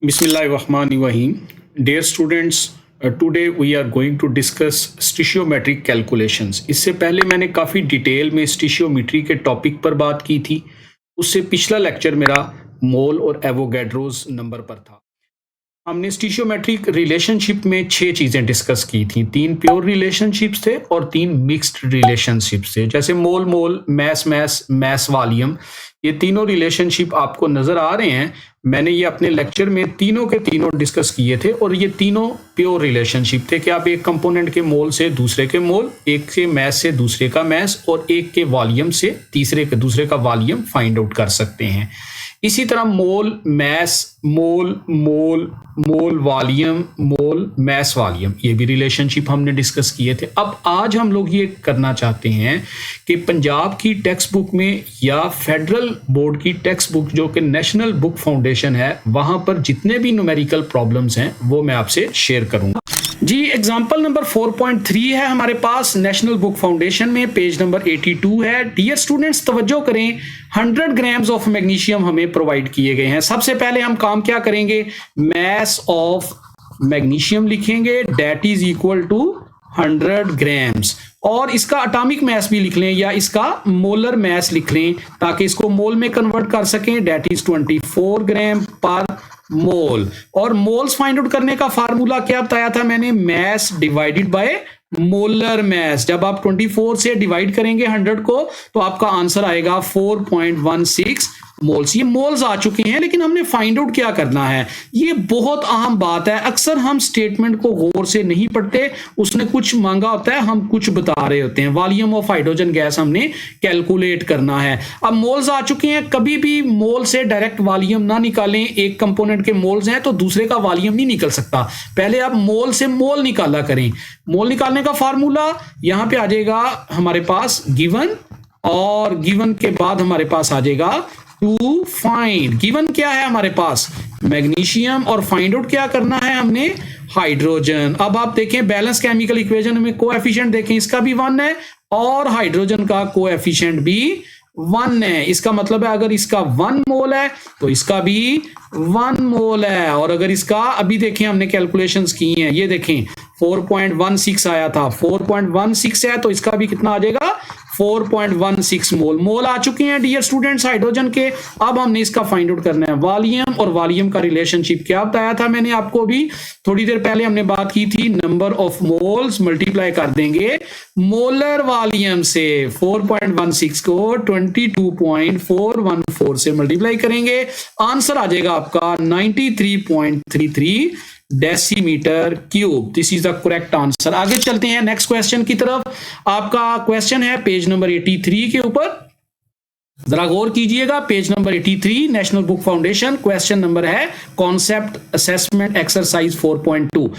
Bismillahirrahmanirrahim. Dear students, today we are going to discuss stoichiometric calculations. इससे पहले मैंने काफ़ी डिटेल में स्टिशियोमेट्री के टॉपिक पर बात की थी। उससे पिछला लेक्चर मेरा मोल और एवोगैड्रोस नंबर पर था। हमने स्टिशियोमेट्रिक रिलेशनशिप में 6 चीज़ें डिस्कस की थी। 3 प्योर रिलेशनशिप्स थे और 3 मिक्स्ड रिलेशनशिप्स थे, जैसे मोल मोल, मैस मैस, मैस वॉल्यूम। ये तीनों रिलेशनशिप आपको नज़र आ रहे हैं। मैंने ये अपने लेक्चर में तीनों के तीनों डिस्कस किए थे और ये तीनों प्योर रिलेशनशिप थे कि आप एक कंपोनेंट के मोल से दूसरे के मोल, एक के मैस से दूसरे का मैस और एक के वॉल्यूम से दूसरे का वॉल्यूम फाइंड आउट कर सकते हैं। इसी तरह मोल मैस, मोल मोल, मोल वॉल्यूम, मोल मैस वॉल्यूम, ये भी रिलेशनशिप हमने डिस्कस किए थे। अब आज हम लोग ये करना चाहते हैं कि पंजाब की टेक्स्ट बुक में या फेडरल बोर्ड की टेक्स्ट बुक जो कि नेशनल बुक फाउंडेशन है, वहां पर जितने भी न्यूमेरिकल प्रॉब्लम्स हैं वो मैं आपसे शेयर करूंगा। जी, एग्जाम्पल नंबर 4.3 है हमारे पास नेशनल बुक फाउंडेशन में, पेज नंबर 82 है। डियर स्टूडेंट्स, तवज्जो करें, 100 ग्राम्स ऑफ मैग्नीशियम हमें प्रोवाइड किए गए हैं। सबसे पहले हम काम क्या करेंगे, मैस ऑफ मैग्नीशियम लिखेंगे, that is equal to 100 grams, और इसका एटॉमिक मैस भी लिख लें या इसका मोलर मैस लिख लें ताकि इसको मोल में कन्वर्ट कर सकें। डेट इज 24 ग्राम पर मोल। और मोल्स फाइंड आउट करने का फार्मूला क्या बताया था मैंने, mess divided by molar mess. जब आप 24 से डिवाइड करेंगे 100 को तो आपका आंसर आएगा 4.16 मोल्स। ये मोल्स आ चुके हैं, लेकिन हमने फाइंड आउट क्या करना है, ये बहुत अहम बात है। अक्सर हम स्टेटमेंट को गौर से नहीं पढ़ते, उसने कुछ मांगा होता है, हम कुछ बता रहे होते हैं। वॉल्यूम ऑफ हाइड्रोजन गैस हमने कैलकुलेट करना है। अब मोल्स आ चुके हैं, कभी भी मोल से डायरेक्ट वॉल्यूम ना निकालें। एक कंपोनेंट के मोल्स हैं तो दूसरे का वॉल्यूम नहीं निकल सकता, पहले आप मोल से मोल निकाला करें। मोल निकालने का फार्मूला यहां पे आ जाएगा हमारे पास गिवन, और गिवन के बाद हमारे पास आ जाएगा टू फाइंड। गिवन क्या है हमारे पास, मैग्नीशियम, और फाइंड आउट क्या करना है हमने, हाइड्रोजन। अब आप देखें बैलेंस केमिकल इक्वेशन में कोएफिशिएंट देखें, इसका भी 1 है और हाइड्रोजन का कोएफिशिएंट भी 1 है। इसका मतलब है अगर इसका 1 मोल है तो इसका भी 1 मोल है। और अगर इसका अभी देखें हमने कैलकुलेशंस की हैं, ये देखें 4.16 आया था, 4.16 है तो इसका भी कितना आ जाएगा, 4.16 मोल। मोल आ चुके हैं डियर स्टूडेंट्स हाइड्रोजन के। अब हमने इसका फाइंड आउट करना है वॉल्यूम, और वॉल्यूम का रिलेशनशिप क्या बताया था मैंने आपको भी थोड़ी देर पहले हमने बात की थी, नंबर ऑफ मोल्स मल्टीप्लाई कर देंगे मोलर वॉल्यूम से। 4.16 को 22.414 से मल्टीप्लाई करेंगे, आंसर आ जाएगा आपका 93.33 decimetre cube. This is the correct answer. आगे चलते हैं नेक्स्ट क्वेश्चन की तरफ। आपका क्वेश्चन है पेज नंबर 83 के ऊपर, जरा गौर कीजिएगा। Page number 83 National book Foundation, question number है concept assessment exercise 4.2।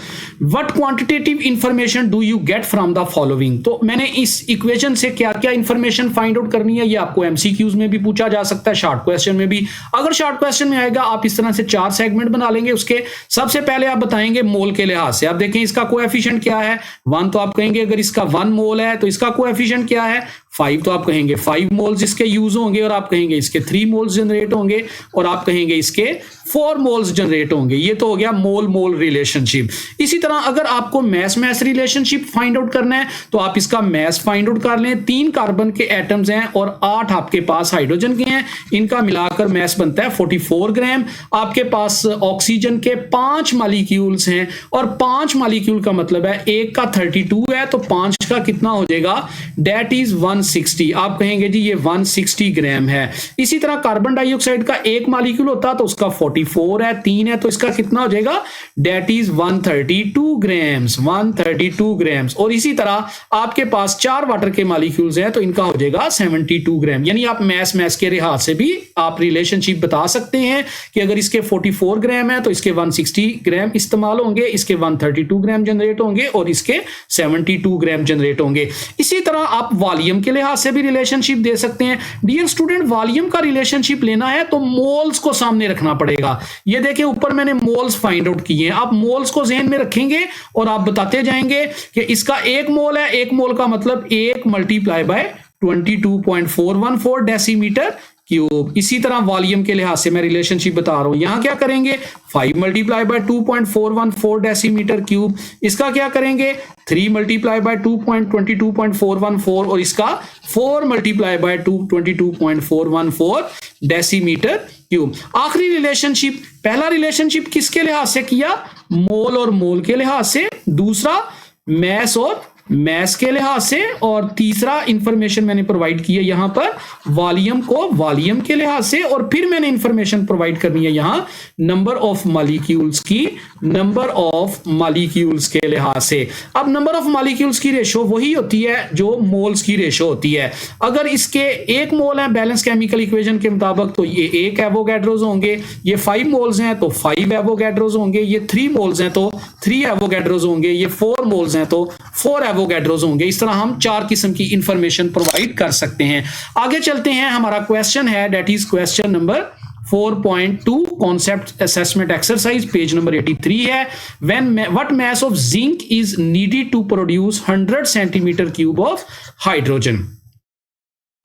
What quantitative information do you get from the following. तो मैंने इस इक्वेशन से क्या क्या इंफॉर्मेशन फाइंड आउट करनी है, ये आपको एमसीक्यूज में भी पूछा जा सकता है, शॉर्ट क्वेश्चन में भी। अगर शॉर्ट क्वेश्चन में आएगा आप इस तरह से 4 सेगमेंट बना लेंगे उसके। सबसे पहले आप बताएंगे मोल के लिहाज से। आप देखें इसका कोएफिशिएंट क्या है, 1, तो आप कहेंगे अगर इसका 1 मोल है तो इसका कोएफिशिएंट क्या है, 5, तो आप कहेंगे 5 मोल्स इसके यूज होंगे, और आप कहेंगे इसके 3 मोल्स जनरेट होंगे, और आप कहेंगे इसके 4 मोल्स जनरेट होंगे। ये तो हो गया मोल मोल रिलेशनशिप। इसी तरह अगर आपको mass mass relationship find out करना है तो आप इसका मैस फाइंड आउट कर लें। 3 कार्बन के एटम्स हैं और 8 आपके पास हाइड्रोजन के हैं, इनका मिलाकर मैस बनता है 44 ग्राम। आपके पास ऑक्सीजन के 5 मॉलिक्यूल्स हैं, और 5 मॉलिक्यूल का मतलब है एक का 32 है तो 5 का कितना हो जाएगा, डेट इज 160। आप कहेंगे जी ये 160 ग्राम है। इसी तरह कार्बन डाइऑक्साइड का 1 मॉलिक्यूल होता तो उसका 44 है, 3 है तो इसका कितना हो जाएगा, डेट इज 132 ग्राम्स, 132 ग्राम्स। और इसी तरह आपके पास 4 वाटर के मॉलिक्यूल्स हैं तो इनका हो जाएगा 72 ग्राम। यानी आप मैस मैस के लिहाज से भी आप रिलेशनशिप बता सकते हैं कि अगर इसके 44 ग्राम है तो इसके 160 ग्राम इस्तेमाल होंगे, इसके 132 ग्राम जनरेट होंगे और इसके 72 ग्राम जनरेट होंगे। इसी तरह आप वॉल्यूम के लिहाज से भी रिलेशनशिप दे सकते हैं। डियर स्टूडेंट, वॉल्यूम का रिलेशनशिप लेना है तो मोल्स को सामने रखना पड़ेगा। ये देखिए ऊपर मैंने मोल्स फाइंड आउट किए हैं, आप मोल्स को ज़हन में रखेंगे और आप बताते जाएंगे कि इसका 1 मोल है, 1 मोल का मतलब 1 मल्टीप्लाई बाय 22.414 डेसीमीटर क्यूब। इसी तरह वॉल्यूम के लिहाज से मैं रिलेशनशिप बता रहा हूं, यहां क्या करेंगे 5 मल्टीप्लाई बाय 2.414 डेसीमीटर क्यूब, इसका क्या करेंगे 3 मल्टीप्लाई बाय 2.22.414 और इसका 4 मल्टीप्लाई बाय 222.414 डेसीमीटर क्यूब। आखिरी रिलेशनशिप, पहला रिलेशनशिप किसके लिहाज से किया, मोल और मोल के लिहाज से, दूसरा मैस और मैस के लिहाज से, और तीसरा इंफॉर्मेशन मैंने प्रोवाइड की है यहां पर वॉल्यूम को वॉल्यूम के लिहाज से, और फिर मैंने इंफॉर्मेशन प्रोवाइड करनी है यहां नंबर ऑफ मॉलिक्यूल्स की, नंबर ऑफ मॉलिक्यूल्स के लिहाज से। अब नंबर ऑफ मॉलिक्यूल्स की रेशो वही होती है जो मोल्स की रेशो होती है। अगर इसके एक मोल है बैलेंस केमिकल इक्वेशन के मुताबिक तो ये 1 एवोगैड्रोस होंगे, ये 5 मोल्स हैं तो 5 एवोगैड्रोस होंगे, ये 3 मोल्स हैं तो 3 एवोगैड्रोस होंगे, ये 4 मोल्स हैं तो 4 एवोगैड्रोस होंगे। इस तरह हम 4 किस्म की इंफॉर्मेशन प्रोवाइड कर सकते हैं। आगे चलते हैं, हमारा क्वेश्चन है that is question number 4.2 concept assessment exercise, page number 83 है। What mass of zinc is needed to produce 100 centimetre cube of hydrogen.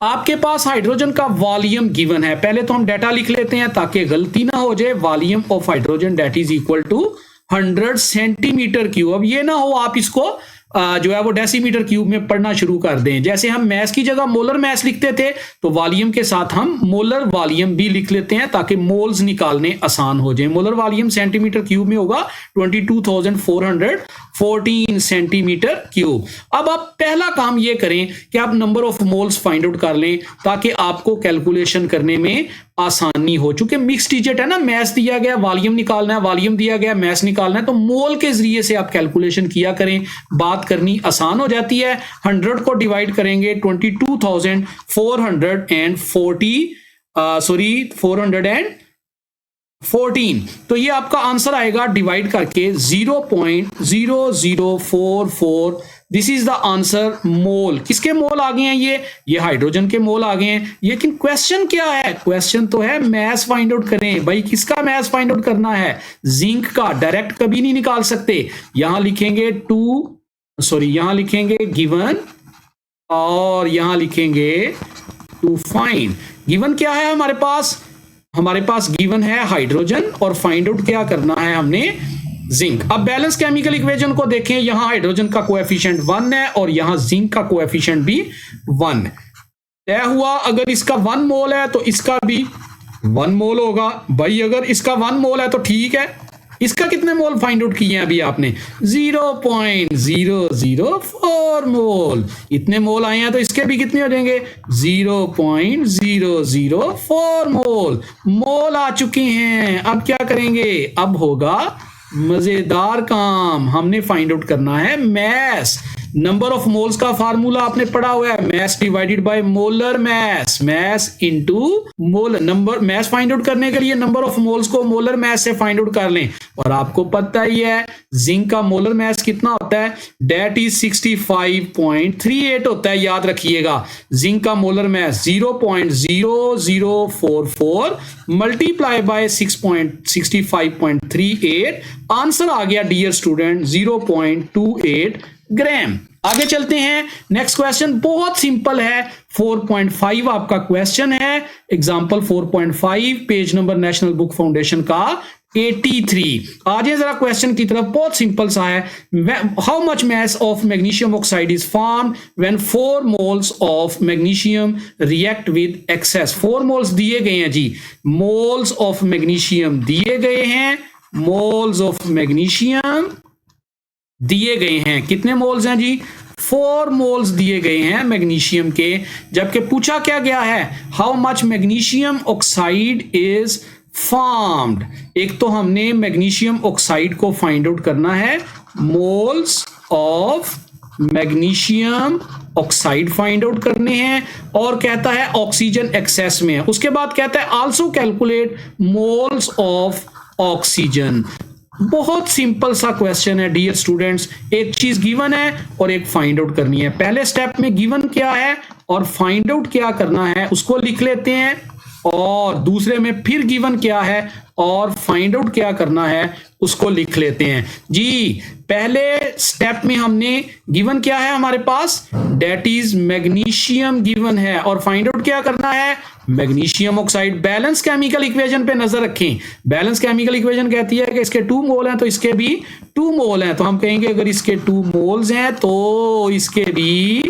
आपके पास हाइड्रोजन का वॉल्यूम गिवन है, पहले तो हम डाटा लिख लेते हैं ताकि गलती ना हो जाए। Volume of hydrogen that is equal to 100 centimetre cube. अब ये ना हो आप इसको जो है वो डेसीमीटर क्यूब में पढ़ना शुरू कर दें। जैसे हम मैस की जगह मोलर मैस लिखते थे तो वॉल्यूम के साथ हम मोलर वॉल्यूम भी लिख लेते हैं ताकि मोल्स निकालने आसान हो जाए। मोलर वॉल्यूम सेंटीमीटर क्यूब में होगा 22,414 सेंटीमीटर क्यूब। अब आप पहला काम ये करें कि आप number of moles find out कर लें ताकि आपको कैलकुलेशन करने में आसानी हो। चूंकि मिक्स डिजिट है ना, मैस दिया गया वॉल्यूम निकालना है, वॉल्यूम दिया गया मैस निकालना है, तो मोल के जरिए से आप कैलकुलेशन किया करें, बात करनी आसान हो जाती है। 100 को डिवाइड करेंगे 414 तो ये आपका आंसर आएगा डिवाइड करके 0.0044। This is the answer. Mole किसके मोल आ गए हैं, ये हाइड्रोजन के मोल आ गए हैं। लेकिन क्वेश्चन क्या है, क्वेश्चन तो है मैस फाइंड आउट करें। भाई किसका मैस फाइंड आउट करना है, जिंक का। डायरेक्ट कभी नहीं निकाल सकते, यहां लिखेंगे यहां लिखेंगे गिवन और यहां लिखेंगे टू फाइंड। गिवन क्या है हमारे पास गिवन है हाइड्रोजन और फाइंड आउट क्या करना है हमने, जिंक। अब बैलेंस केमिकल इक्वेशन को देखें, यहां हाइड्रोजन का कोएफिशिएंट 1 है और यहां जिंक का कोएफिशिएंट भी 1 तय हुआ। अगर इसका 1 मोल है तो इसका भी 1 मोल होगा। भाई अगर इसका 1 मोल है तो ठीक है। इसका कितने मोल फाइंड आउट किए हैं अभी आपने, 0.004 मोल। इतने मोल आए हैं तो इसके भी कितने हो जाएंगे, 0.004 मोल आ चुके हैं। अब क्या करेंगे, अब होगा मजेदार काम, हमने फाइंड आउट करना है मैस। नंबर ऑफ मोल्स का फार्मूला आपने पढ़ा हुआ है, mass divided by molar mass, mass into mole. Number mass find out करने के लिए नंबर ऑफ मोल्स को मोलर मैस से फाइंड आउट कर लें। और आपको पता ही है जिंक का मोलर मैस कितना होता है, दैट इज 65.38 होता है, याद रखिएगा। जिंक का molar mass 0.0044 multiply by 65.38, answer आ गया डियर स्टूडेंट 0.28 ग्राम। आगे चलते हैं, नेक्स्ट क्वेश्चन बहुत सिंपल है। 4.5 आपका क्वेश्चन है, example 4.5, page number national book foundation का 83। आज जरा क्वेश्चन की तरफ, बहुत सिंपल सा है। How much mass of magnesium oxide is formed when 4 moles of magnesium react with excess. 4 moles दिए गए हैं जी, मोल्स ऑफ मैग्नीशियम दिए गए हैं, मोल्स ऑफ मैग्नीशियम दिए गए हैं। कितने मोल्स हैं जी, 4 मोल्स दिए गए हैं मैग्नीशियम के। जबकि पूछा क्या गया है, how much magnesium oxide is formed. एक तो हमने मैग्नीशियम ऑक्साइड को फाइंड आउट करना है, moles of magnesium oxide find out करने हैं, और कहता है ऑक्सीजन एक्सेस में है। उसके बाद कहता है also calculate moles of oxygen. बहुत सिंपल सा क्वेश्चन है डियर स्टूडेंट्स, एक चीज गिवन है और एक फाइंड आउट करनी है। पहले स्टेप में गिवन क्या है और फाइंड आउट क्या करना है उसको लिख लेते हैं, और दूसरे में फिर गिवन क्या है और फाइंड आउट क्या करना है उसको लिख लेते हैं जी। पहले स्टेप में हमने गिवन क्या है हमारे पास, डेट इज मैग्नीशियम गिवन है, और फाइंड आउट क्या करना है, magnesium oxide. Balance chemical equation पे नजर रखें। बैलेंस केमिकल इक्वेशन कहती है कि इसके 2 मोल हैं तो इसके भी 2 मोल हैं, तो हम कहेंगे अगर इसके 2 मोल्स हैं तो इसके भी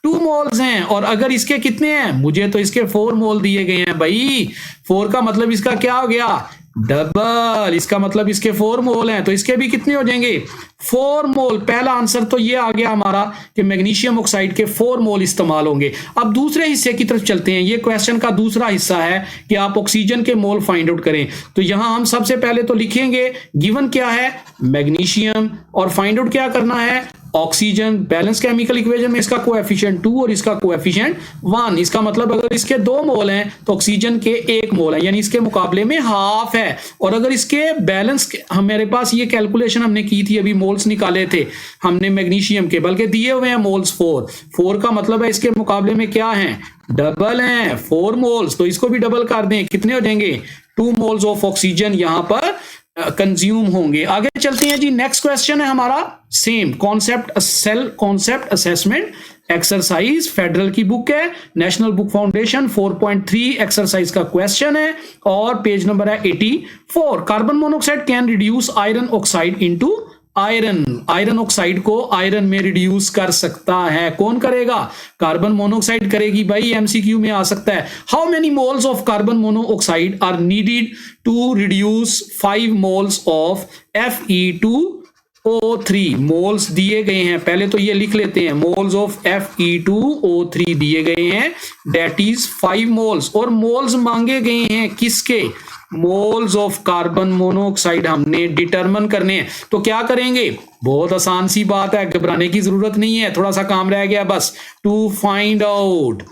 2 मोल्स हैं, और अगर इसके कितने हैं, मुझे तो इसके 4 मोल दिए गए हैं भाई। 4 का मतलब इसका क्या हो गया, डबल, इसका मतलब इसके 4 मोल हैं तो इसके भी कितने हो जाएंगे, 4 मोल। पहला आंसर तो ये आ गया हमारा कि मैग्नीशियम ऑक्साइड के 4 मोल इस्तेमाल होंगे। अब दूसरे हिस्से की तरफ चलते हैं। ये क्वेश्चन का दूसरा हिस्सा है कि आप ऑक्सीजन के मोल फाइंड आउट करें। तो यहां हम सबसे पहले तो लिखेंगे गिवन क्या है, मैग्नीशियम, और फाइंड आउट क्या करना है, ऑक्सीजन। बैलेंस केमिकल इक्वेशन में इसका कोएफिशिएंट 2 और इसका कोएफिशिएंट 1। इसका मतलब अगर इसके 2 मोल हैं तो ऑक्सीजन के 1 मोल है, यानी इसके मुकाबले में हाफ है। और अगर इसके बैलेंस, हमारे पास ये कैलकुलेशन हमने की थी, अभी मोल्स निकाले थे हमने मैग्नीशियम के, बल्कि दिए हुए हैं मोल्स 4 का मतलब है इसके मुकाबले में क्या है, डबल है, 4 मोल्स। तो इसको भी डबल कर दें, कितने हो जाएंगे, 2 मोल्स ऑफ ऑक्सीजन यहां पर कंज्यूम होंगे। आगे चलते हैं जी। नेक्स्ट क्वेश्चन है हमारा same concept, self concept assessment exercise, federal की बुक है, नेशनल बुक फाउंडेशन 4.3 एक्सरसाइज का क्वेश्चन है, और पेज नंबर है 84। Carbon monoxide can reduce iron oxide into iron. Iron oxide को आयरन में रिड्यूस कर सकता है, कौन करेगा, कार्बन मोनोऑक्साइड करेगी भाई। एमसीक्यू में आ सकता है। How many moles of carbon monoxide are needed to reduce 5 moles of Fe2O3। Moles दिए गए हैं, पहले तो ये लिख लेते हैं, मोल्स ऑफ Fe2O3 दिए गए हैं, डेट इज 5 मोल्स। और मोल्स मांगे गए हैं किसके, मोल्स ऑफ कार्बन मोनोऑक्साइड हमने डिटरमिन करने हैं। तो क्या करेंगे, बहुत आसान सी बात है, घबराने की जरूरत नहीं है, थोड़ा सा काम रह गया बस, to find out,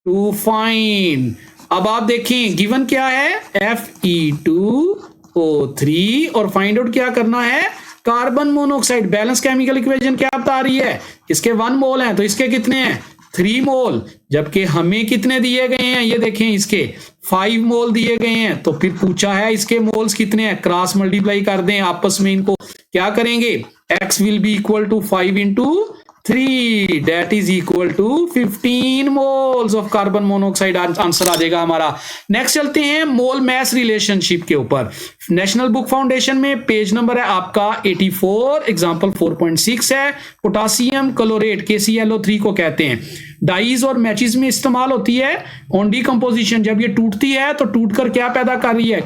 to find. अब आप देखें गिवन क्या है, Fe2O3, और फाइंड आउट क्या करना है, carbon monoxide. Balance chemical equation क्या बता रही है, इसके 1 मोल हैं तो इसके कितने हैं, 3 मोल, जबकि हमें कितने दिए गए हैं, ये देखें इसके 5 मोल दिए गए हैं। तो फिर पूछा है इसके मोल्स कितने हैं, क्रॉस मल्टीप्लाई कर दें आपस में, इनको क्या करेंगे, x will be equal to 5 into 3, that is equal to 15 moles of carbon monoxide. Answer आ जाएगा हमारा। नेक्स्ट चलते हैं मोल मैस रिलेशनशिप के ऊपर। नेशनल बुक फाउंडेशन में पेज नंबर है आपका 84, एग्जांपल 4.6 है। पोटासियम क्लोरेट KClO3 को कहते हैं, डाइज और मैचेस में इस्तेमाल होती है ऑन डीकंपोजिशन। जब ये टूटती है तो टूटकर क्या पैदा कर रही है,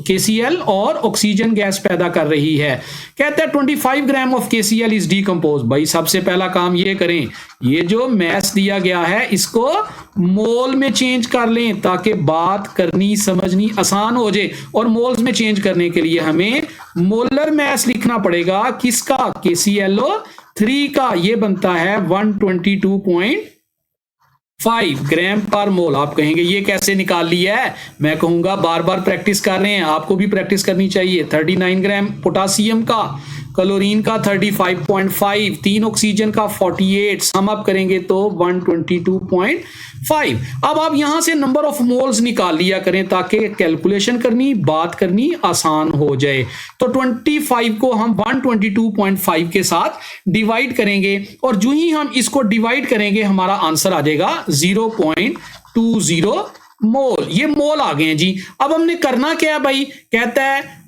KCl और ऑक्सीजन गैस पैदा कर रही है। कहते हैं 25 gram of KCl is decompose. भाई सबसे पहला काम ये करें, ये जो मैस दिया गया है इसको मोल में चेंज कर लें ताकि बात करनी समझनी आसान हो जाए। और मोल्स में चेंज करने के लिए हमें मोलर मैस लिखना पड़ेगा, किसका, KClO3 का। ये बनता है 122.5 ग्राम पर मोल। आप कहेंगे ये कैसे निकाल लिया है, मैं कहूंगा बार बार प्रैक्टिस कर रहे हैं, आपको भी प्रैक्टिस करनी चाहिए। 39 ग्राम पोटासियम का, क्लोरीन का 35.5, 3 ऑक्सीजन का 48, सम अप करेंगे तो 122.5। अब आप यहां से नंबर ऑफ मोल्स निकाल लिया करें ताकि कैलकुलेशन करनी, बात करनी आसान हो जाए। तो 25 को हम 122.5 के साथ डिवाइड करेंगे, और जो ही हम इसको डिवाइड करेंगे हमारा आंसर आ जाएगा 0.20 मोल। ये मोल आ गए हैं जी। अब हमने करना क्या है भाई, कहता है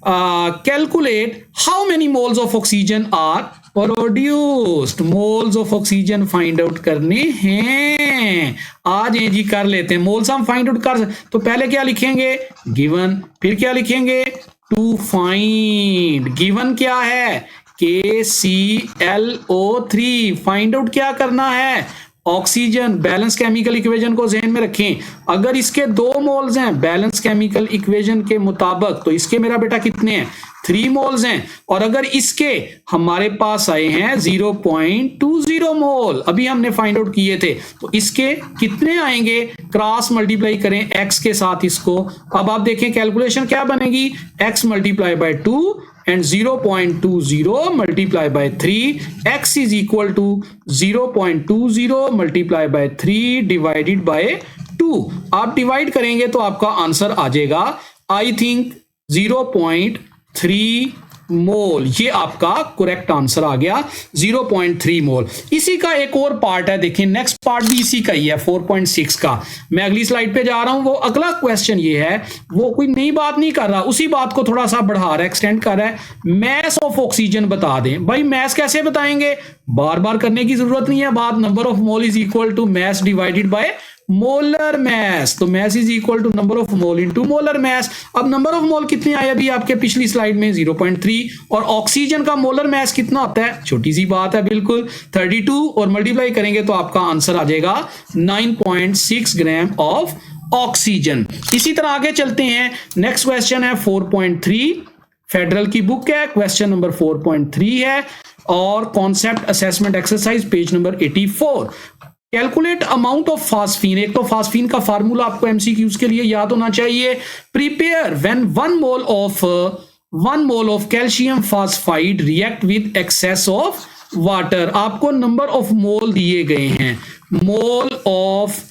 calculate how many moles of oxygen are produced. Moles of oxygen find out करने हैं, आज ये जी कर लेते हैं। मोल्स हम फाइंड आउट कर, तो पहले क्या लिखेंगे, गिवन, फिर क्या लिखेंगे, टू फाइंड। गिवन क्या है, KClO3, फाइंड आउट क्या करना है, ऑक्सीजन। बैलेंस केमिकल इक्वेशन को ध्यान में रखें, अगर इसके 2 मोल्स हैं बैलेंस केमिकल इक्वेशन के मुताबिक तो इसके मेरा बेटा कितने हैं, 3 मोल्स हैं। और अगर इसके हमारे पास आए हैं 0.20 मोल, अभी हमने फाइंड आउट किए थे, तो इसके कितने आएंगे, क्रॉस मल्टीप्लाई करें x के साथ इसको। अब आप देखें कैलकुलेशन क्या बनेगी, x multiply by 2 and 0.20 multiply by 3, x is equal to 0.20 multiply by 3 divided by 2। 2 आप डिवाइड करेंगे तो आपका आंसर आ जाएगा आई थिंक 0.3 मोल। ये आपका करेक्ट आंसर आ गया 0.3 मोल। इसी का एक और पार्ट है, देखिए नेक्स्ट पार्ट भी इसी का ही है 4.6 का। मैं अगली स्लाइड पे जा रहा हूं। वो अगला क्वेश्चन ये है, वो कोई नई बात नहीं कर रहा, उसी बात को थोड़ा सा बढ़ा रहा है, एक्सटेंड कर रहा है। मैस ऑफ ऑक्सीजन बता दें। भाई मैस कैसे बताएंगे, बार बार करने की जरूरत नहीं है बात। Number of mole is equal to mass divided by molar mass. तो mass is equal to number of mole into molar mass. अब नंबर ऑफ मोल कितने आए अभी आपके पिछली स्लाइड में 0.3, और ऑक्सीजन का मोलर मैस कितना होता है, छोटी सी बात है बिल्कुल 32, और मल्टीप्लाई करेंगे तो आपका आंसर आ जाएगा 9.6 ग्राम ऑफ ऑक्सीजन। इसी तरह आगे चलते हैं। नेक्स्ट क्वेश्चन है 4.3, फेडरल की बुक है, क्वेश्चन नंबर 4.3 है, और concept assessment exercise page number 84। Calculate amount of phosphine. एक तो फास्फीन का फार्मूला आपको एमसीक्यूज के लिए याद होना चाहिए। Prepare when 1 mole of calcium phosphide react with excess of water. आपको नंबर ऑफ मोल दिए गए हैं, mole of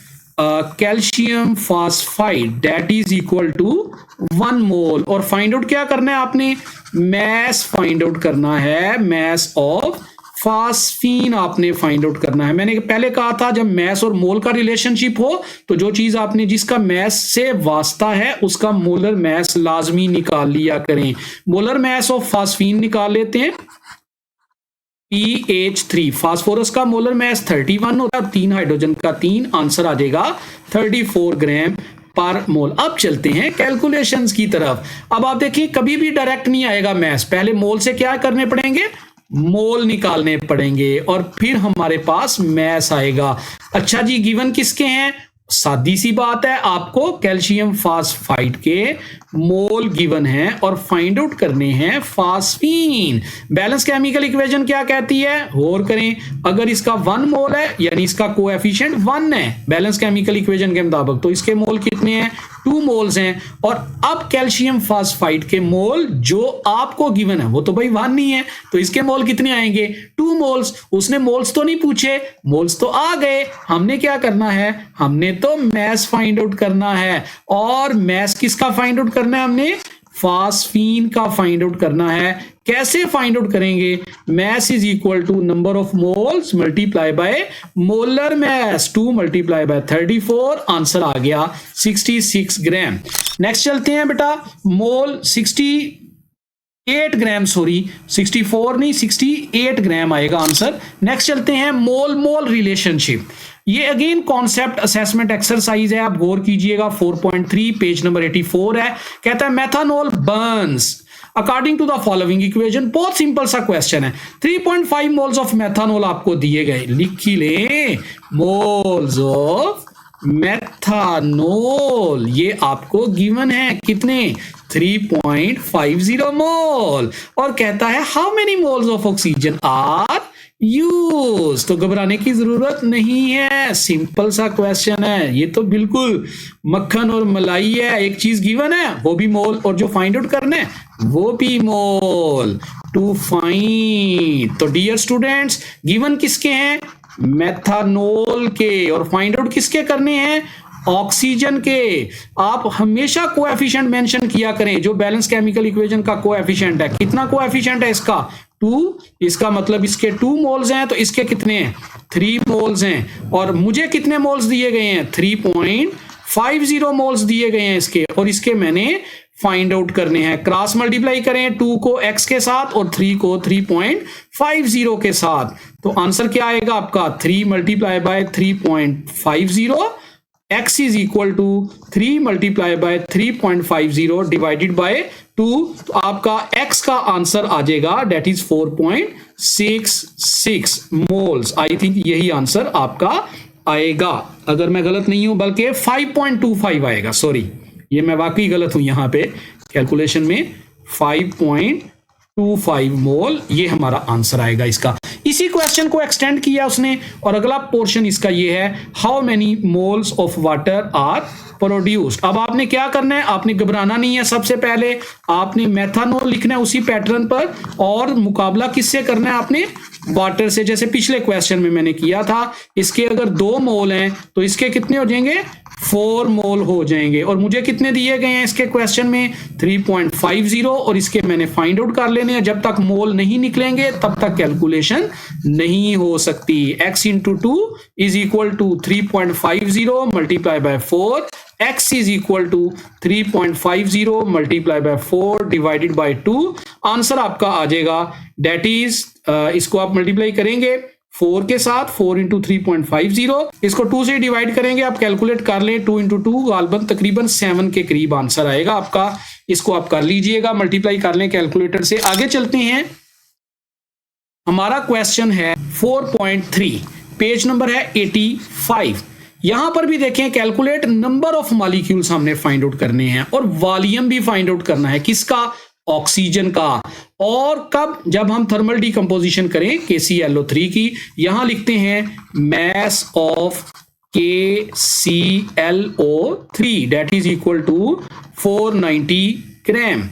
calcium phosphide that is equal to 1 mole, और फाइंड आउट क्या करना है आपने, मैस फाइंड आउट करना है, मैस ऑफ फास्फीन आपने फाइंड आउट करना है। मैंने पहले कहा था जब मैस और मोल का रिलेशनशिप हो तो जो चीज आपने जिसका मैस से वास्ता है उसका मोलर मैस लाजमी निकाल लिया करें। मोलर मैस ऑफ फास्फीन निकाल लेते हैं, PH3। फास्फोरस का मोलर मैस 31 होता है, 3 हाइड्रोजन का 3, आंसर आ जाएगा 34 ग्राम पर मोल। अब चलते हैं कैलकुलेशंस की तरफ। अब आप देखिए कभी भी डायरेक्ट नहीं आएगा मैस, पहले मोल से क्या करने पड़ेंगे, मोल निकालने पड़ेंगे, और फिर हमारे पास मैस आएगा। अच्छा जी, गिवन किसके हैं, सादी सी बात है, आपको कैल्शियम फास्फाइड के मोल गिवन है और फाइंड आउट करने हैं फास्फीन। बैलेंस केमिकल इक्वेशन क्या कहती है, गौर करें, अगर इसका 1 मोल है यानी इसका कोएफिशिएंट 1 है बैलेंस केमिकल इक्वेशन के मुताबिक, तो इसके मोल कितने हैं, 2 मोल्स हैं। और अब कैल्शियम फास्फाइड के मोल जो आपको गिवन है वो तो भाई 1 नहीं है, तो इसके मोल कितने आएंगे, 2 मोल्स। उसने मोल्स तो नहीं पूछे, मोल्स तो आ गए। हमने क्या करना है, हमने तो मैस फाइंड आउट करना है, और मैस किसका फाइंड आउट करना है, हमने फास्फीन का फाइंड आउट करना है। कैसे फाइंड आउट करेंगे, mass is equal to number of moles multiply by molar mass, 2 multiply by 34, answer आ गया 66 ग्राम। नेक्स्ट चलते हैं बेटा, मोल 68 ग्राम, सॉरी 64 नहीं 68 ग्राम आएगा आंसर। नेक्स्ट चलते हैं मोल मोल रिलेशनशिप। ये अगेन कॉन्सेप्ट असेसमेंट एक्सरसाइज है, आप गौर कीजिएगा, 4.3 पेज नंबर 84 है। कहता है methanol burns according to the following equation. बहुत सिंपल सा क्वेश्चन है, 3.5 मोल्स ऑफ मेथानॉल आपको दिए गए, लिख ही ले, मोल्स ऑफ मेथानॉल ये आपको गिवन है, कितने, 3.50 मोल। और कहता है how many moles of oxygen are used. तो घबराने की जरूरत नहीं है, सिंपल सा क्वेश्चन है, ये तो बिल्कुल मक्खन और मलाई है। एक चीज गिवन है वो भी मोल, और जो फाइंड आउट करना है वो भी मोल टू फाइंड। तो डियर स्टूडेंट्स, गिवन किसके हैं, मेथानॉल के, और फाइंड आउट किसके करने हैं, ऑक्सीजन के। आप हमेशा कोएफिशिएंट मेंशन किया करें, जो बैलेंस केमिकल इक्वेशन का कोएफिशिएंट है, कितना कोएफिशिएंट है इसका, 2, इसका मतलब इसके 2 मोल्स हैं, तो इसके कितने हैं, 3 मोल्स हैं। और मुझे कितने मोल्स दिए गए हैं, 3.50 मोल्स दिए गए हैं इसके, और इसके मैंने फाइंड आउट करने हैं। क्रॉस मल्टीप्लाई करें 2 को x के साथ और 3 को 3.50 के साथ, तो आंसर क्या आएगा आपका, 3 multiply by 3.50, x is equal to 3 multiply by 3.50 divided by 2, तो आपका x का आंसर आ जाएगा that is 4.66 moles. I think यही आंसर आपका आएगा, अगर मैं गलत नहीं हूं, बल्कि 5.25 आएगा, सॉरी ये मैं वाकई गलत हूं यहां पे कैलकुलेशन में, 5.25 मोल ये हमारा आंसर आएगा इसका। इसी क्वेश्चन को एक्सटेंड किया उसने, और अगला पोर्शन इसका ये है, how many moles of water are produced. अब आपने क्या करना है, आपने घबराना नहीं है, सबसे पहले आपने मेथानॉल लिखना है उसी पैटर्न पर, और मुकाबला किससे करना है आपने, वाटर से, जैसे पिछले क्वेश्चन में मैंने किया था। इसके अगर 2 मोल हैं तो इसके कितने हो जाएंगे, 4 मोल हो जाएंगे। और मुझे कितने दिए गए हैं इसके क्वेश्चन में 3.50 और इसके मैंने फाइंड आउट कर लेने हैं। जब तक मोल नहीं निकलेंगे तब तक कैलकुलेशन नहीं हो सकती। x into 2 is equal to 3.50 multiply by 4, x is equal to 3.50 multiply by 4 divided by 2। Answer आपका आ जाएगा डेट इज, इसको आप मल्टीप्लाई करेंगे 4 के साथ, 4 इंटू 3.50, इसको 2 से डिवाइड करेंगे, आप कैलकुलेट कर लें 2 इंटू 2 गालबन तकरीबन 7 के करीब आंसर आएगा आपका। इसको आप कर लीजिएगा, मल्टीप्लाई कर लें कैलकुलेटर से। आगे चलते हैं, हमारा क्वेश्चन है 4.3, पेज नंबर है 85। यहां पर भी देखें, कैलकुलेट नंबर ऑफ मॉलिक्यूल्स हमने फाइंड आउट करने हैं और वॉल्यूम भी फाइंड आउट करना है। किसका? ऑक्सीजन का। और कब? जब हम थर्मल डिकम्पोजिशन करें KClO3 की। यहां लिखते हैं mass of KClO3 that is equal to 490 gram.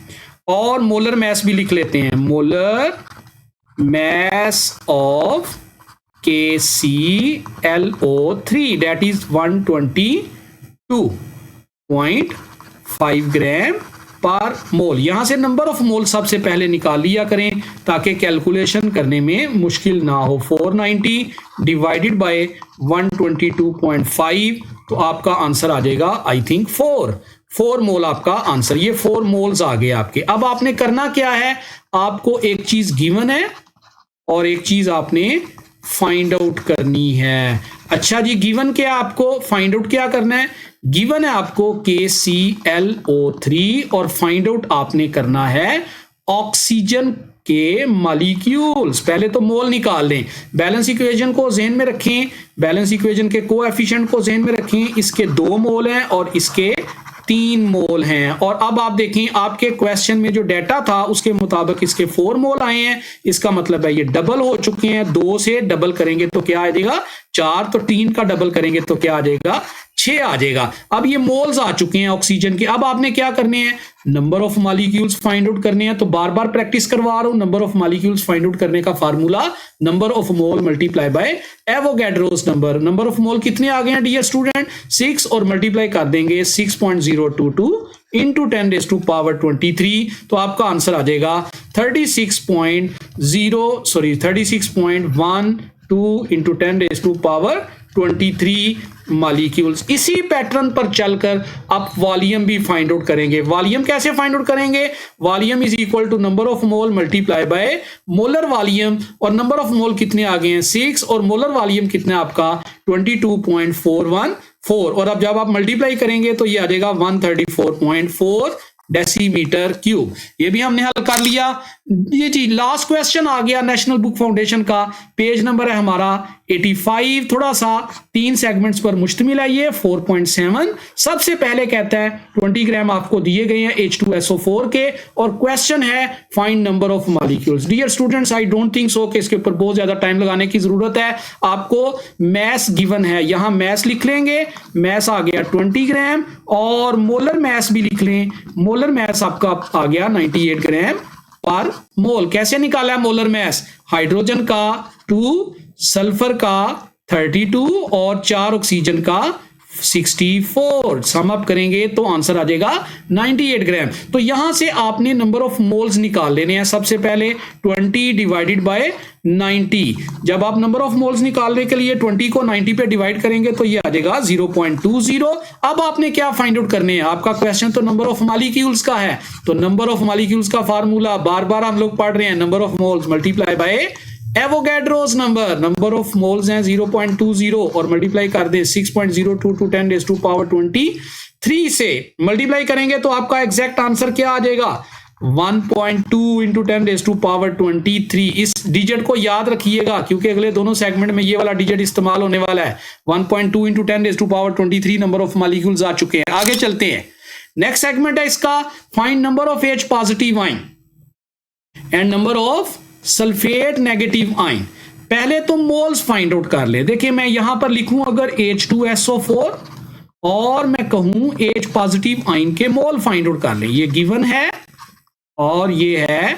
और मोलर मैस भी लिख लेते हैं, molar mass of KClO3 that is 122.5 gram per mole. यहां से नंबर ऑफ मोल सबसे पहले निकाल लिया करें ताकि कैलकुलेशन करने में मुश्किल ना हो। 490 डिवाइडेड बाय 122.5, तो आपका आंसर आ जाएगा आई थिंक 4 मोल आपका आंसर। ये 4 मोल्स आ गए आपके। अब आपने करना क्या है, आपको एक चीज गिवन है और एक चीज आपने फाइंड आउट करनी है। अच्छा जी, गिवन क्या, आपको फाइंड आउट क्या करना है? गिवन है आपको KClO3 और फाइंड आउट आपने करना है ऑक्सीजन के मॉलिक्यूल्स। पहले तो मोल निकाल लें, बैलेंस इक्वेशन को ज़हन में रखें, बैलेंस इक्वेशन के कोएफिशिएंट को ज़हन में रखें। इसके 2 मोल हैं और इसके 3 मोल हैं। और अब आप देखें, आपके क्वेश्चन में जो डेटा था उसके मुताबिक इसके 4 मोल आए हैं। इसका मतलब है ये डबल हो चुके हैं। 2 से डबल करेंगे तो क्या आ जाएगा 4, तो 3 का डबल करेंगे तो क्या आ जाएगा 6 आ जाएगा। अब ये मोल्स आ चुके हैं ऑक्सीजन के। अब आपने क्या करने हैं, number of molecules find out करने हैं। तो बार बार प्रैक्टिस करवा रहा हूं, number of molecules find out करने का formula number of mole multiply by Avogadro's number. Number of mole कितने आ गए हैं डियर स्टूडेंट 6, और मल्टीप्लाई कर देंगे 6.022 इंटू 10⁻23, तो आपका आंसर आ जाएगा 36.12 इंटू 10⁻23 मॉलिक्यूल्स। इसी पैटर्न पर चलकर आप वॉल्यूम भी फाइंड आउट करेंगे। वॉल्यूम कैसे फाइंड आउट करेंगे? Volume is equal to number of mole multiply by molar volume. और नंबर ऑफ मोल कितने आ गए हैं 6, और मोलर वॉल्यूम कितना आपका 22.414। और अब जब आप मल्टीप्लाई करेंगे तो ये आ जाएगा 134.4 डेसीमीटर क्यूब। ये भी हमने हल कर लिया। ये जी लास्ट क्वेश्चन आ गया नेशनल बुक फाउंडेशन का, पेज नंबर है हमारा 85। थोड़ा सा 3 सेगमेंट्स पर मुश्तमिल है ये। 4.7 सबसे पहले कहता है 20 ग्राम आपको दिए गए हैं H2SO4 के, और क्वेश्चन है find number of molecules. Dear students, I don't think so कि इसके ऊपर बहुत ज्यादा टाइम लगाने की जरूरत है। आपको मैस गिवन है, यहां मैस लिख लेंगे। मैस आ गया 20 ग्राम, और मोलर मैस भी लिख लें। मोलर मैस आपका आ गया 98 ग्राम पर मोल। कैसे निकाला है मोलर मैस? हाइड्रोजन का 2, सल्फर का 32 और 4 ऑक्सीजन का 64। सम अप करेंगे तो आंसर आ जाएगा 98 ग्राम। तो यहां से आपने नंबर ऑफ मोल्स निकाल लेने हैं। सबसे पहले 20 डिवाइडेड बाय 90। जब आप नंबर ऑफ मोल्स निकालने के लिए 20 को 90 पे डिवाइड करेंगे तो ये आ जाएगा 0.20। अब आपने क्या फाइंड आउट करने हैं? आपका क्वेश्चन तो नंबर ऑफ मॉलिक्यूल्स का है, तो नंबर ऑफ मॉलिक्यूल्स का फार्मूला बार बार हम लोग पढ़ रहे हैं, number of moles multiply by Avogadro's number. Number of moles हैं 0.20 और मल्टीप्लाई कर दे 6.02 टू 10⁻23 से मल्टीप्लाई करेंगे तो आपका एग्जैक्ट आंसर क्या आ जाएगा 1.2 इंटू 10⁻23। इस डिजिट को याद रखिएगा क्योंकि अगले दोनों सेगमेंट में ये वाला डिजिट इस्तेमाल होने वाला है। 1.2 इंटू 10⁻23 नंबर ऑफ मॉलिक्यूल्स आ चुके हैं। आगे चलते हैं, नेक्स्ट सेगमेंट है इसका find number of H positive ion and number of sulphate negative ion. पहले तो मोल्स फाइंड आउट कर ले। देखिए मैं यहां पर लिखूं अगर H2SO4 और मैं कहूं H पॉजिटिव आयन के मोल फाइंड आउट कर ले। ये गिवन है और ये है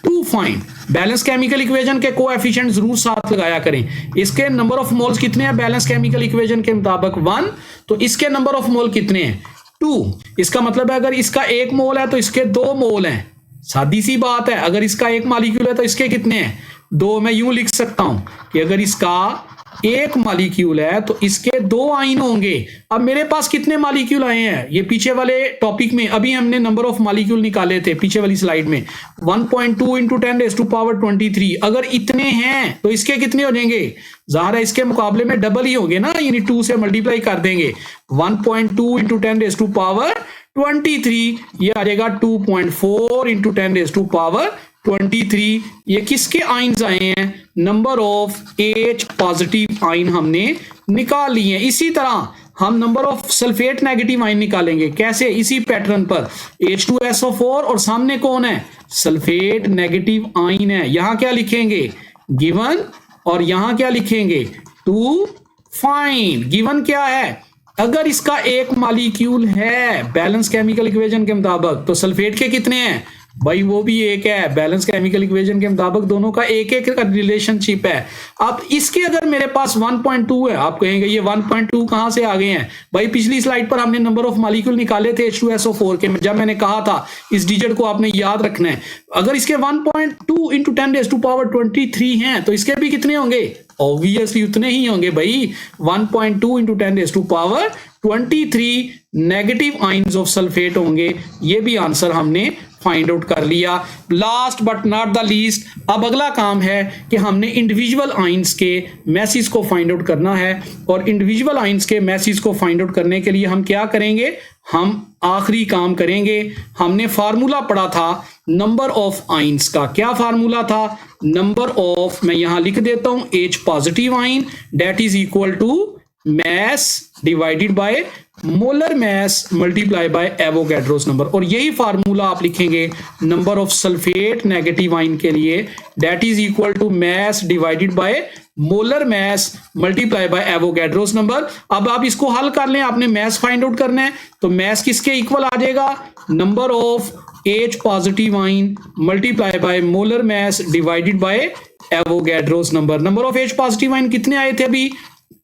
to find. Balance chemical equation के कोएफिशिएंट जरूर साथ लगाया करें। इसके नंबर ऑफ मोल्स कितने हैं बैलेंस केमिकल इक्वेशन के मुताबिक 1, तो इसके नंबर ऑफ मोल कितने हैं 2। इसका मतलब है अगर इसका 1 मोल है तो इसके 2 मोल हैं, सादी सी बात है। अगर इसका 1 मॉलिक्यूल है तो इसके कितने हैं 2। मैं यूं लिख सकता हूं कि अगर इसका 1 मॉलिक्यूल है तो इसके 2 आयन होंगे। अब मेरे पास कितने मॉलिक्यूल आए हैं, ये पीछे वाले टॉपिक में अभी हमने नंबर ऑफ मॉलिक्यूल निकाले थे पीछे वाली स्लाइड में 1.2 इंटू 10⁻23। अगर इतने हैं तो इसके कितने हो जाएंगे, ज़ाहिर है इसके मुकाबले में डबल ही होंगे ना, यानी 2 से मल्टीप्लाई कर देंगे। 1.2 इंटू 10⁻23 ये आ जाएगा 2.4 इंटू 10⁻23। ये किसके आयन्स आए हैं, number of H positive ion हमने निकाल लिए हैं। इसी तरह हम number of sulphate negative ion निकालेंगे, कैसे, इसी पैटर्न पर H2SO4 और सामने कौन है सल्फेट नेगेटिव आयन है। यहां क्या लिखेंगे गिवन और यहां क्या लिखेंगे टू फाइंड। गिवन क्या है, अगर इसका 1 मॉलिक्यूल है बैलेंस केमिकल इक्वेशन के मुताबिक तो सल्फेट के कितने हैं भाई, वो भी 1 है। बैलेंस केमिकल इक्वेशन के मुताबिक दोनों का 1-1 का रिलेशनशिप है। अब इसके अगर मेरे पास 1.2 है, आप कहेंगे ये 1.2 कहां से आ गए हैं भाई, पिछली स्लाइड पर हमने नंबर ऑफ मॉलिक्यूल निकाले थे H2SO4 के, जब मैंने कहा था इस डिजिट को आपने याद रखना है। अगर इसके 1.2 इंटू 10⁻23 हैं तो इसके भी कितने होंगे, ऑब्वियसली उतने ही होंगे भाई। 1.2 into 10⁻23 negative ions of sulphate होंगे। ये भी आंसर हमने फाइंड आउट कर लिया। Last but not the least, अब अगला काम है कि हमने इंडिविजुअल आयन्स के मैसेज को फाइंड आउट करना है। और इंडिविजुअल आयन्स के मैसेज को फाइंड आउट करने के लिए हम क्या करेंगे, हम आखिरी काम करेंगे। हमने फार्मूला पढ़ा था नंबर ऑफ आयन्स का। क्या फार्मूला था, नंबर ऑफ, मैं यहां लिख देता हूं H positive ion that is equal to mass divided by molar mass multiply by Avogadro's number. और यही फार्मूला आप लिखेंगे number of sulphate negative ion के लिए, that is equal to mass divided by molar mass multiply by Avogadro's number. अब आप इसको हल कर लें, आपने mass फाइंड आउट करना है तो mass किसके इक्वल आ जाएगा, number of H positive ion multiply by molar mass divided by Avogadro's number. Number of H positive ion कितने आए थे अभी,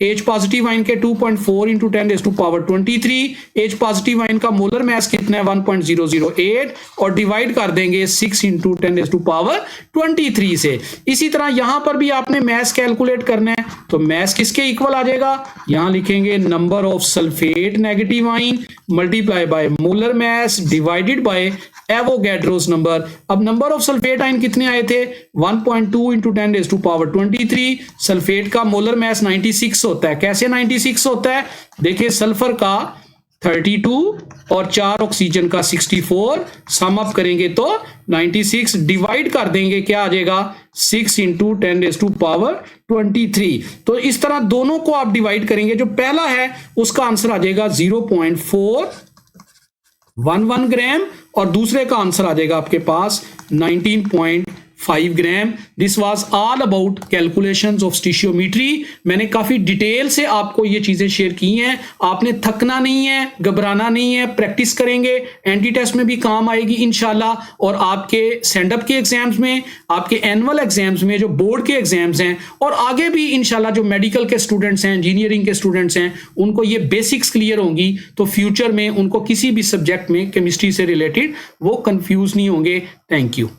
H पॉजिटिव आयन के 2.4 इंटू 10⁻23। H पॉजिटिव आयन का मोलर मास कितना है 1.008 और डिवाइड कर देंगे 6 इंटू 10⁻23 से। इसी तरह यहां पर भी आपने मास कैलकुलेट करना है तो मास किसके इक्वल आ जाएगा, यहां लिखेंगे number of sulphate negative ion multiply by molar mass divided by Avogadro's number. अब नंबर ऑफ सल्फेट आयन कितने आए थे 1.2 इंटू 10⁻23। सल्फेट का मोलर मास 96 होता है। कैसे 96 होता है, देखिए सल्फर का 32 और 4 ऑक्सीजन का 64, सम अप करेंगे तो 96, डिवाइड कर देंगे क्या आ जाएगा 6 इंटू 10⁻23। तो इस तरह दोनों को आप डिवाइड करेंगे, जो पहला है उसका आंसर आ जाएगा 0.411 ग्राम और दूसरे का आंसर आ जाएगा आपके पास 19.5 gram. This was all about calculations of stoichiometry. मैंने काफी डिटेल से आपको ये चीजें शेयर की हैं। आपने थकना नहीं है, घबराना नहीं है, प्रैक्टिस करेंगे, एंटी टेस्ट में भी काम आएगी इंशाल्लाह। और आपके स्टैंड अप के एग्जाम्स में, आपके एनुअल एग्जाम्स में, जो बोर्ड के एग्जाम्स हैं, और आगे भी इंशाल्लाह जो मेडिकल के स्टूडेंट्स हैं, इंजीनियरिंग के स्टूडेंट्स हैं, उनको ये बेसिक्स क्लियर होंगी तो फ्यूचर में उनको किसी भी सब्जेक्ट में केमिस्ट्री से रिलेटेड वो कंफ्यूज नहीं होंगे। Thank you.